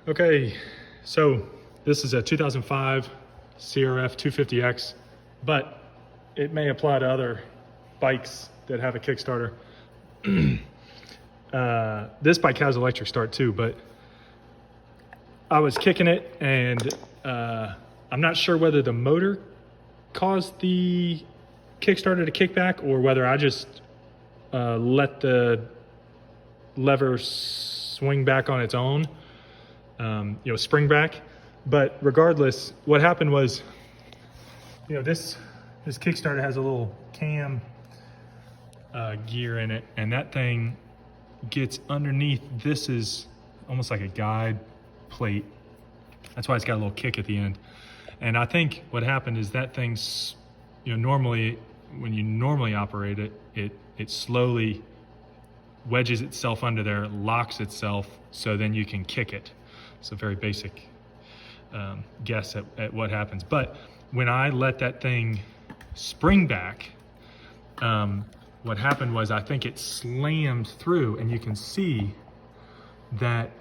Okay, so this is a 2005 CRF 250X, but it may apply to other bikes that have a Kickstarter. This bike has electric start too, but I was kicking it and I'm not sure whether the motor caused the Kickstarter to kick back or whether I just let the lever swing back on its own, spring back. But regardless, what happened was, this Kickstarter has a little cam gear in it, and that thing gets underneath. This is almost like a guide plate. That's why it's got a little kick at the end. And I think what happened is that thing's, normally when you normally operate it, it slowly wedges itself under there, locks itself, so then you can kick it. It's a very basic guess at what happens. But when I let that thing spring back, what happened was I think it slammed through, and you can see that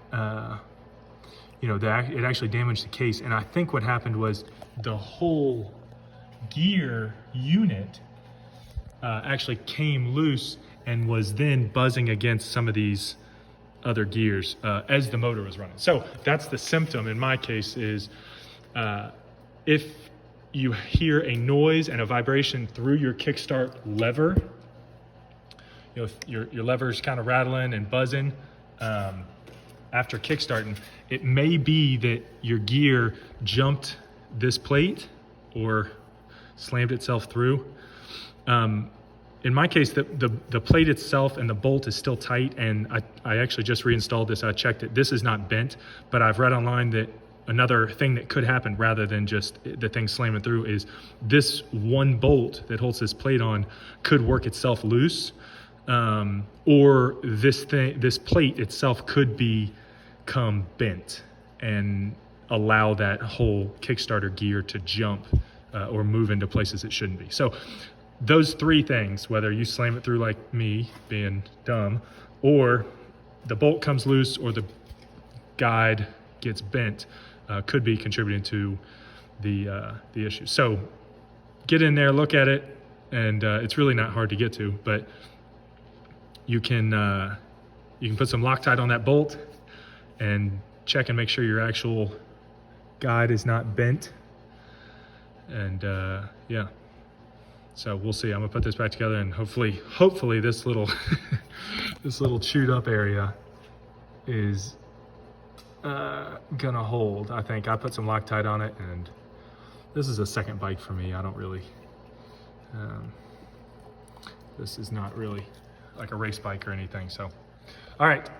it actually damaged the case. And I think what happened was the whole gear unit actually came loose and was then buzzing against some of these other gears as the motor was running. So that's the symptom in my case is if you hear a noise and a vibration through your kickstart lever, if your lever's kind of rattling and buzzing after kickstarting, it may be that your gear jumped this plate or slammed itself through. In my case, the plate itself and the bolt is still tight, and I actually just reinstalled this. I checked it. This is not bent, but I've read online that another thing that could happen rather than just the thing slamming through is this one bolt that holds this plate on could work itself loose, or this plate itself could become bent and allow that whole Kickstarter gear to jump or move into places it shouldn't be. So those three things, whether you slam it through like me being dumb, or the bolt comes loose, or the guide gets bent, could be contributing to the issue. So get in there, look at it, and it's really not hard to get to, but you can put some Loctite on that bolt and check and make sure your actual guide is not bent. And yeah. So we'll see. I'm gonna put this back together, and hopefully this little this little chewed up area is gonna hold. I think I put some Loctite on it, and this is a second bike for me. I don't really this is not really like a race bike or anything. So all right,